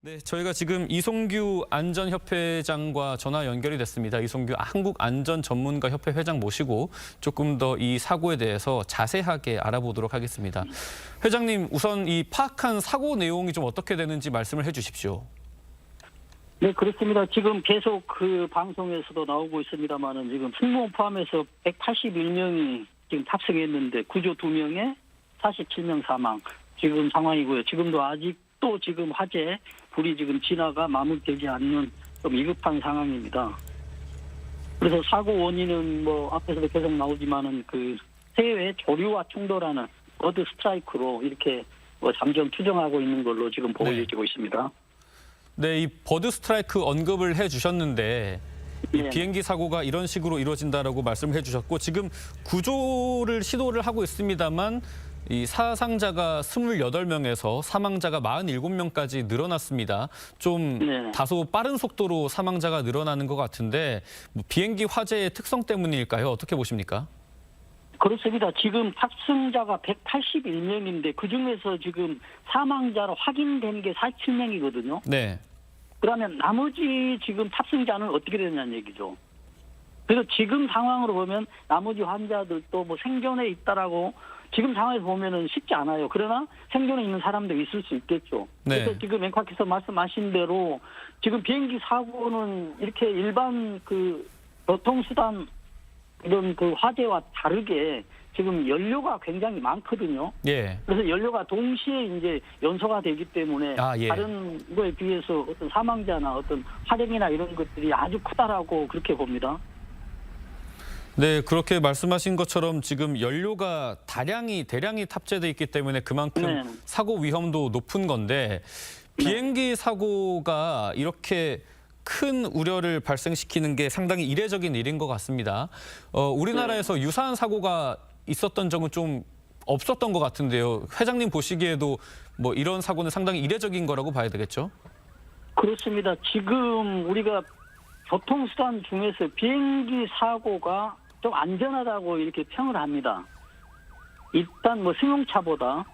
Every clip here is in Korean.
네, 저희가 지금 이송규 안전협회장과 전화 연결이 됐습니다. 이송규 한국안전전문가협회 회장 모시고 조금 더 이 사고에 대해서 자세하게 알아보도록 하겠습니다. 회장님, 우선 이 파악한 사고 내용이 좀 어떻게 되는지 말씀을 해주십시오. 네, 그렇습니다. 지금 계속 그 방송에서도 나오고 있습니다만은 지금 승무원 포함해서 181명이 지금 탑승했는데 구조 2명에 47명 사망 지금 상황이고요. 지금도 아직도 지금 화재 불이 지금 진화가 마무리되지 않는 좀 위급한 상황입니다. 그래서 사고 원인은 뭐 앞에서도 계속 나오지만은 그 해외 조류와 충돌하는 버드 스트라이크로 이렇게 뭐 잠정 추정하고 있는 걸로 지금 보여지고 있습니다. 네, 이 버드 스트라이크 언급을 해주셨는데 이 네. 비행기 사고가 이런 식으로 이루어진다라고 말씀을 해주셨고 지금 구조를 시도를 하고 있습니다만 이 사상자가 28명에서 사망자가 47명까지 늘어났습니다. 좀 네. 다소 빠른 속도로 사망자가 늘어나는 것 같은데 뭐 비행기 화재의 특성 때문일까요? 어떻게 보십니까? 그렇습니다. 지금 탑승자가 181명인데 그중에서 지금 사망자로 확인된 게 47명이거든요. 네. 그러면 나머지 지금 탑승자는 어떻게 되느냐는 얘기죠. 그래서 지금 상황으로 보면 나머지 환자들도 뭐 생존에 있다라고 지금 상황에서 보면은 쉽지 않아요. 그러나 생존에 있는 사람도 있을 수 있겠죠. 네. 그래서 지금 앵커께서 말씀하신 대로 지금 비행기 사고는 이렇게 일반 그 교통수단 이런 그 화재와 다르게 지금 연료가 굉장히 많거든요. 예. 그래서 연료가 동시에 이제 연소가 되기 때문에 예. 다른 거에 비해서 어떤 사망자나 어떤 화재나 이런 것들이 아주 크다라고 그렇게 봅니다. 네, 그렇게 말씀하신 것처럼 지금 연료가 대량이 탑재돼 있기 때문에 그만큼 네. 사고 위험도 높은 건데 비행기 사고가 이렇게 큰 우려를 발생시키는 게 상당히 이례적인 일인 것 같습니다. 우리나라에서 유사한 사고가 있었던 적은 좀 없었던 것 같은데요. 회장님 보시기에도 뭐 이런 사고는 상당히 이례적인 거라고 봐야 되겠죠? 그렇습니다. 지금 우리가 교통수단 중에서 비행기 사고가 좀 안전하다고 이렇게 평을 합니다. 일단 뭐 승용차보다.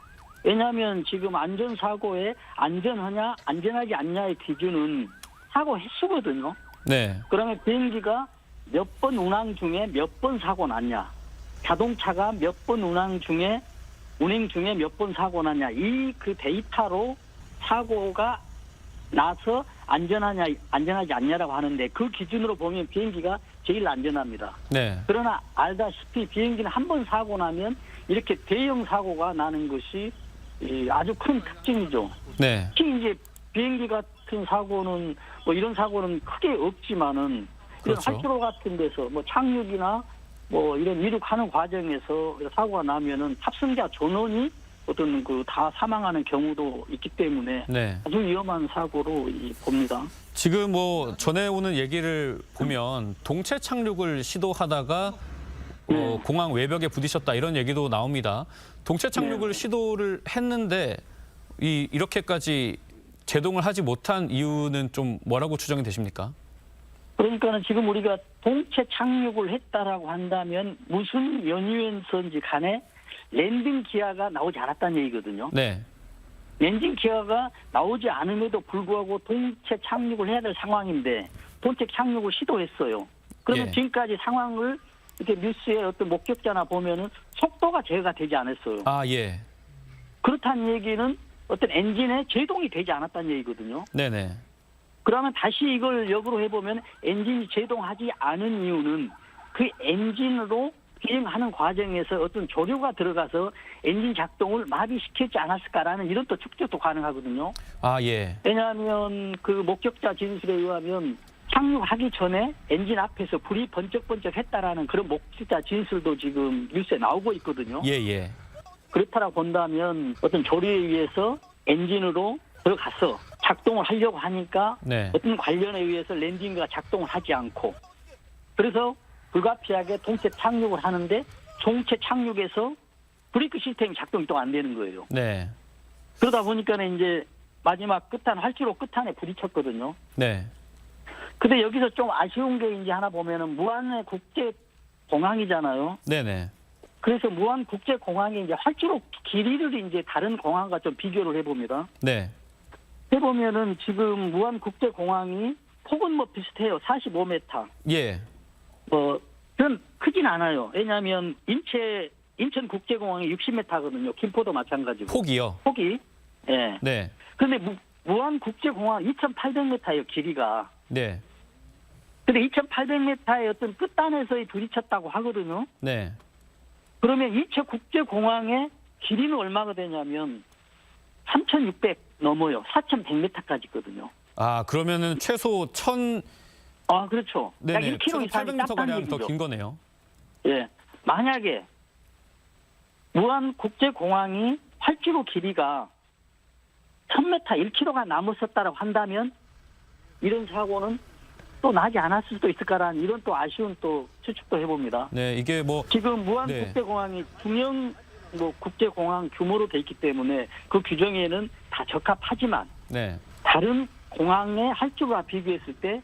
왜냐하면 지금 안전사고에 안전하냐 안전하지 않냐의 기준은 사고 횟수거든요. 네. 그러면 비행기가 몇 번 운항 중에 몇 번 사고 났냐. 자동차가 몇 번 운행 중에 몇 번 사고 났냐. 이 그 데이터로 사고가 나서 안전하지 않냐라고 하는데 그 기준으로 보면 비행기가 제일 안전합니다. 네. 그러나 알다시피 비행기는 한 번 사고 나면 이렇게 대형 사고가 나는 것이 아주 큰 특징이죠. 네. 특히 이제 비행기 같은 사고는 뭐 이런 사고는 크게 없지만은 이런 그렇죠. 활주로 같은 데서 뭐 착륙이나 뭐 이런 이륙하는 과정에서 사고가 나면은 탑승자 전원이 어떤 그 다 사망하는 경우도 있기 때문에 네. 아주 위험한 사고로 봅니다. 지금 뭐 전해오는 얘기를 보면 동체 착륙을 시도하다가 공항 외벽에 부딪혔다 이런 얘기도 나옵니다. 동체 착륙을 시도를 했는데 이렇게까지 제동을 하지 못한 이유는 좀 뭐라고 추정이 되십니까? 그러니까는 지금 우리가 동체 착륙을 했다라고 한다면 무슨 연유에서인지 간에 랜딩 기어가 나오지 않았다는 얘기거든요. 네. 랜딩 기어가 나오지 않음에도 불구하고 동체 착륙을 해야 될 상황인데 동체 착륙을 시도했어요. 그러면 예. 지금까지 상황을 이렇게 뉴스에 어떤 목격자나 보면은 속도가 제어가 되지 않았어요. 예. 그렇다는 얘기는 어떤 엔진에 제동이 되지 않았다는 얘기거든요. 네네. 그러면 다시 이걸 역으로 해보면 엔진이 제동하지 않은 이유는 그 엔진으로 비행하는 과정에서 어떤 조류가 들어가서 엔진 작동을 마비시키지 않았을까라는 이런 또 추측도 가능하거든요. 예. 왜냐하면 그 목격자 진술에 의하면 착륙하기 전에 엔진 앞에서 불이 번쩍번쩍 했다라는 그런 목격자 진술도 지금 뉴스에 나오고 있거든요. 예. 그렇다라고 본다면 어떤 조류에 의해서 엔진으로 들어가서 작동을 하려고 하니까 네. 어떤 관련에 의해서 랜딩과 작동을 하지 않고 그래서 불가피하게 동체 착륙을 하는데 동체 착륙에서 브레이크 시스템이 작동이 또 안 되는 거예요. 네. 그러다 보니까는 이제 마지막 활주로 끝안에 부딪혔거든요. 네. 근데 여기서 좀 아쉬운 게 이제 하나 보면은 무안의 국제 공항이잖아요. 네네. 그래서 무안 국제 공항이 이제 활주로 길이를 이제 다른 공항과 좀 비교를 해봅니다. 네. 해보면은 지금 무안국제공항이 폭은 뭐 비슷해요. 45m. 예. 좀 크진 않아요. 왜냐하면 인천국제공항이 60m거든요. 김포도 마찬가지고. 폭이요. 폭이. 예. 네. 근데 무안국제공항 2,800m예요. 길이가. 네. 근데 2,800m의 어떤 끝단에서의 부딪혔다고 하거든요. 네. 그러면 인천국제공항의 길이는 얼마가 되냐면 3,600 넘어요. 4,100m까지 있거든요. 아, 그러면은 최소 1,000 아, 그렇죠. 네네. 1km 이상이 1,800m 땄다는 가량 얘기죠. 더 긴 거네요. 예. 만약에 무안국제공항이 활주로 길이가 1,000m, 1km가 넘었었다고 한다면 이런 사고는 또 나지 않았을 수도 있을까라는 이런 또 아쉬운 또 추측도 해봅니다. 네, 이게 뭐 지금 무안국제공항이 중형 국제공항 규모로 돼 있기 때문에 그 규정에는 다 적합하지만 네. 다른 공항의 활주로와 비교했을 때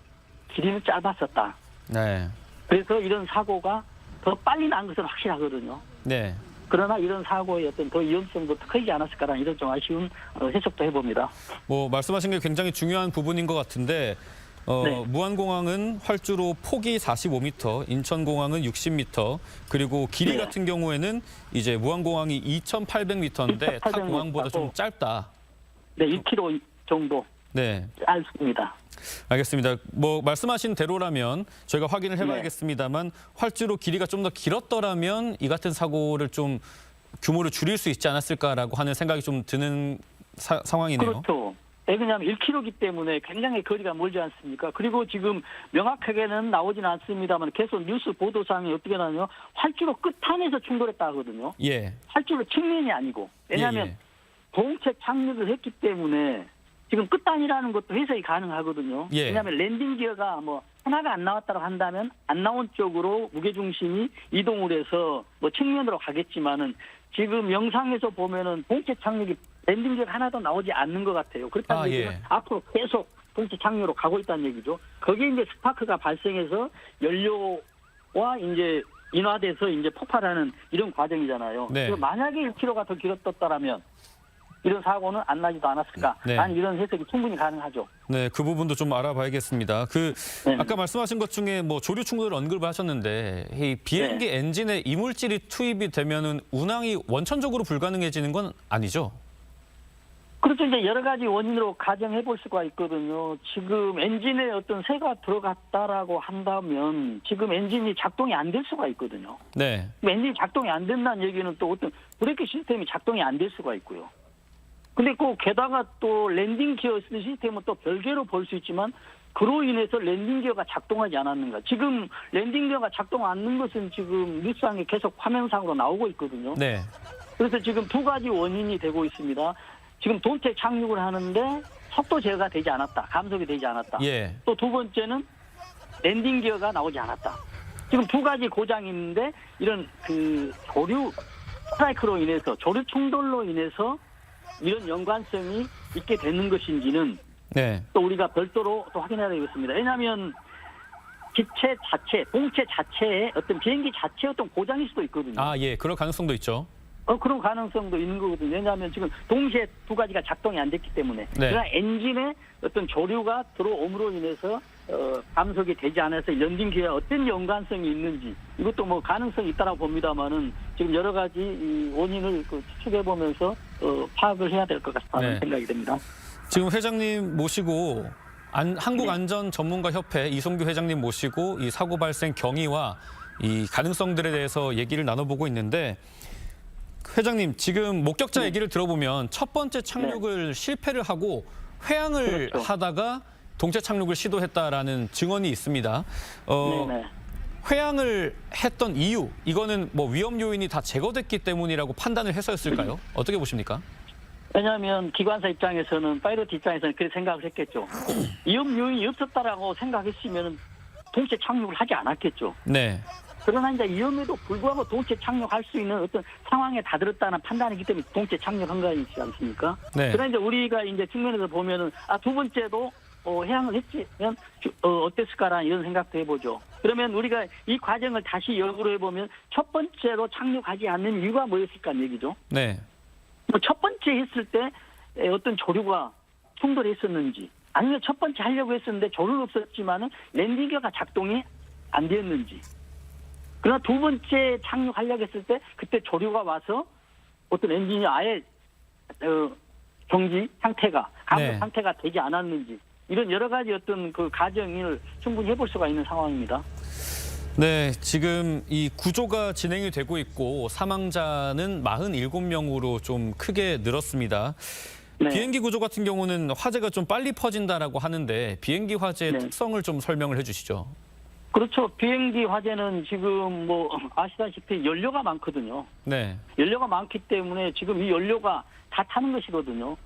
길이는 짧았었다. 네. 그래서 이런 사고가 더 빨리 난 것은 확실하거든요. 네. 그러나 이런 사고의 어떤 더 위험성도 크지 않았을까라는 이런 좀 아쉬운 해석도 해봅니다. 뭐 말씀하신 게 굉장히 중요한 부분인 것 같은데 네. 무안공항은 활주로 폭이 45m, 인천공항은 60m, 그리고 길이 네. 같은 경우에는 이제 무안공항이 2,800m인데 타 2,800m 공항보다 좀 하고. 짧다. 네, 1km 정도 네. 짧습니다. 알겠습니다. 뭐 말씀하신 대로라면 저희가 확인을 네. 해봐야겠습니다만 활주로 길이가 좀 더 길었더라면 이 같은 사고를 좀 규모를 줄일 수 있지 않았을까라고 하는 생각이 좀 드는 상황이네요. 그렇죠. 왜냐하면 1km이기 때문에 굉장히 거리가 멀지 않습니까? 그리고 지금 명확하게는 나오지는 않습니다만 계속 뉴스 보도상에 어떻게 나냐면 활주로 끝단에서 충돌했다 하거든요. 예. 활주로 측면이 아니고. 왜냐하면 예, 예. 동체 착륙을 했기 때문에 지금 끝단이라는 것도 해석이 가능하거든요. 예. 왜냐하면 랜딩 기어가 뭐 하나가 안 나왔다고 한다면 안 나온 쪽으로 무게중심이 이동을 해서 뭐 측면으로 가겠지만은 지금 영상에서 보면은 동체 착륙이 랜딩 기어가 하나도 나오지 않는 것 같아요. 그렇다는 아, 얘기는 예. 앞으로 계속 동체 착륙으로 가고 있다는 얘기죠. 거기에 이제 스파크가 발생해서 연료와 이제 인화돼서 이제 폭발하는 이런 과정이잖아요. 네. 그래서 만약에 1km가 더 길었다면 이런 사고는 안 나지도 않았을까? 네. 아니 이런 해석이 충분히 가능하죠. 네, 그 부분도 좀 알아봐야겠습니다. 네. 아까 말씀하신 것 중에 뭐 조류 충돌을 언급을 하셨는데 이 비행기 네. 엔진에 이물질이 투입이 되면은 운항이 원천적으로 불가능해지는 건 아니죠? 그렇죠. 이제 여러 가지 원인으로 가정해 볼 수가 있거든요. 지금 엔진에 어떤 새가 들어갔다라고 한다면 지금 엔진이 작동이 안 될 수가 있거든요. 네. 엔진이 작동이 안 된다는 얘기는 또 어떤 브레이크 시스템이 작동이 안 될 수가 있고요. 근데 꼭 게다가 또 랜딩 기어 시스템은 또 별개로 볼 수 있지만 그로 인해서 랜딩 기어가 작동하지 않았는가. 지금 랜딩 기어가 작동 않는 것은 지금 뉴스상에 계속 화면상으로 나오고 있거든요. 네. 그래서 지금 두 가지 원인이 되고 있습니다. 지금 동체 착륙을 하는데 속도 제어가 되지 않았다. 감속이 되지 않았다. 예. 또 두 번째는 랜딩 기어가 나오지 않았다. 지금 두 가지 고장이 있는데 이런 그 조류 스트라이크로 인해서 조류 충돌로 인해서 이런 연관성이 있게 되는 것인지는 네. 또 우리가 별도로 또 확인해야 되겠습니다. 왜냐하면 기체 자체, 동체 자체에 어떤 비행기 자체의 어떤 고장일 수도 있거든요. 아, 예. 그럴 가능성도 있죠. 그런 가능성도 있는 거거든요. 왜냐하면 지금 동시에 두 가지가 작동이 안 됐기 때문에. 네. 그러나 엔진에 어떤 조류가 들어옴으로 인해서 감속이 되지 않아서 랜딩 기어에 어떤 연관성이 있는지 이것도 뭐 가능성이 있다라고 봅니다만은 지금 여러 가지 이 원인을 추측해 보면서 파악을 해야 될 것 같다는 네. 생각이 듭니다. 지금 회장님 모시고 한국안전전문가협회 이성규 회장님 모시고 이 사고 발생 경위와 이 가능성들에 대해서 얘기를 나눠보고 있는데 회장님 지금 목격자 얘기를 들어보면 첫 번째 착륙을 실패를 하고 회항을 그렇죠. 하다가 동체 착륙을 시도했다라는 증언이 있습니다. 네네. 회항을 했던 이유 이거는 뭐 위험 요인이 다 제거됐기 때문이라고 판단을 해서였을까요? 어떻게 보십니까? 왜냐하면 기관사 입장에서는 파이로트 입장에서는 그렇게 생각을 했겠죠. 위험 요인이 없었다라고 생각했으면 동체 착륙을 하지 않았겠죠. 네. 그러나 이제 위험에도 불구하고 동체 착륙할 수 있는 어떤 상황에 다들었다는 판단이기 때문에 동체 착륙한 거 아니지 않습니까? 네. 그러나 이제 우리가 이제 측면에서 보면은 두 번째도 해양을 했으면 어땠을까라는 이런 생각도 해보죠. 그러면 우리가 이 과정을 다시 역으로 해보면 첫 번째로 착륙하지 않는 이유가 뭐였을까 하는 얘기죠. 네. 첫 번째 했을 때 어떤 조류가 충돌했었는지, 아니면 첫 번째 하려고 했었는데 조는 없었지만은 랜딩기어가 작동이 안 되었는지, 그러나 두 번째 착륙하려고 했을 때 그때 조류가 와서 어떤 엔진이 아예 경지 상태가 감속 네. 상태가 되지 않았는지, 이런 여러 가지 어떤 그 가정을 충분히 해볼 수가 있는 상황입니다. 네, 지금 이 구조가 진행이 되고 있고 사망자는 47명으로 좀 크게 늘었습니다. 네. 비행기 구조 같은 경우는 화재가 좀 빨리 퍼진다라고 하는데 비행기 화재의 네. 특성을 좀 설명을 해주시죠. 그렇죠. 비행기 화재는 지금 뭐 아시다시피 연료가 많거든요. 네, 연료가 많기 때문에 지금 이 연료가 다 타는 것이거든요.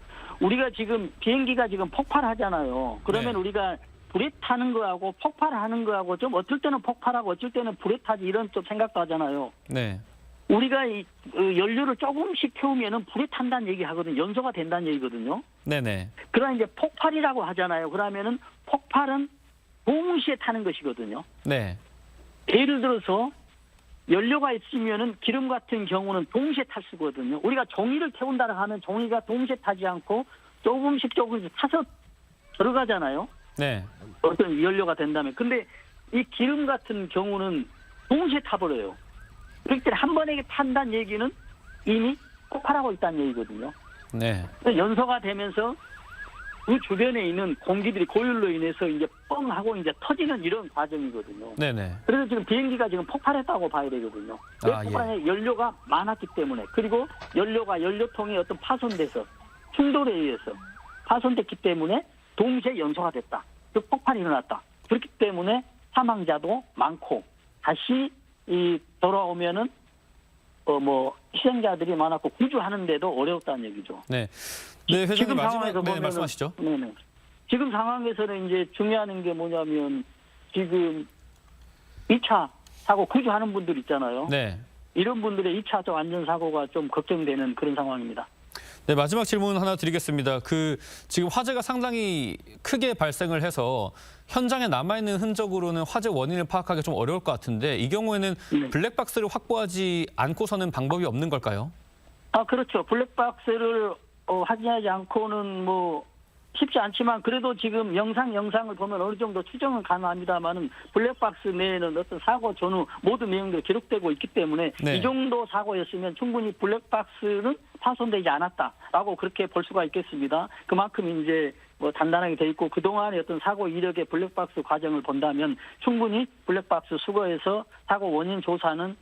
우리가 지금 비행기가 지금 폭발하잖아요. 그러면 네. 우리가 불에 타는 거하고 폭발하는 거하고 좀 어쩔 때는 폭발하고 어쩔 때는 불에 타지 이런 좀 생각도 하잖아요. 네, 우리가 이 연료를 조금씩 태우면은 불에 탄다는 얘기 하거든요. 연소가 된다는 얘기거든요. 네네, 그러나 이제 폭발이라고 하잖아요. 그러면은 폭발은 동시에 타는 것이거든요. 네, 예를 들어서 연료가 있으면은 기름 같은 경우는 동시에 탈 수거든요. 우리가 종이를 태운다고 하면 종이가 동시에 타지 않고 조금씩 타서 들어가잖아요. 네, 어떤 연료가 된다면. 근데 이 기름 같은 경우는 동시에 타버려요. 그렇기 때문에 한 번에 탄다는 얘기는 이미 폭발하고 있다는 얘기거든요. 네, 그래서 연소가 되면서 그 주변에 있는 공기들이 고열로 인해서 이제 뻥 하고 이제 터지는 이런 과정이거든요. 네네. 그래서 지금 비행기가 지금 폭발했다고 봐야 되거든요. 왜 아, 예. 폭발에 연료가 많았기 때문에, 그리고 연료통이 어떤 파손돼서 충돌에 의해서 파손됐기 때문에 동시에 연소가 됐다. 즉 폭발이 일어났다. 그렇기 때문에 사망자도 많고 다시 돌아오면은 희생자들이 많았고 구조하는데도 어려웠다는 얘기죠. 네, 네, 회장님 지금 마지막 상황에서 네, 보면은- 말씀하시죠. 네네. 지금 상황에서는 이제 중요한 게 뭐냐면 지금 2차 사고 구조하는 분들 있잖아요. 네. 이런 분들의 2차적 안전사고가 좀 걱정되는 그런 상황입니다. 네, 마지막 질문 하나 드리겠습니다. 지금 화재가 상당히 크게 발생을 해서 현장에 남아있는 흔적으로는 화재 원인을 파악하기 좀 어려울 것 같은데 이 경우에는 네. 블랙박스를 확보하지 않고서는 방법이 없는 걸까요? 그렇죠. 블랙박스를 확인하지 않고는 쉽지 않지만 그래도 지금 영상을 보면 어느 정도 추정은 가능합니다만은 블랙박스 내에는 어떤 사고 전후 모든 내용들이 기록되고 있기 때문에 네. 이 정도 사고였으면 충분히 블랙박스는 파손되지 않았다라고 그렇게 볼 수가 있겠습니다. 그만큼 이제 단단하게 돼 있고 그동안의 어떤 사고 이력의 블랙박스 과정을 본다면 충분히 블랙박스 수거해서 사고 원인 조사는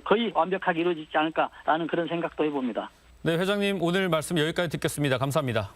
거의 완벽하게 이루어지지 않을까라는 그런 생각도 해봅니다. 네, 회장님 오늘 말씀 여기까지 듣겠습니다. 감사합니다.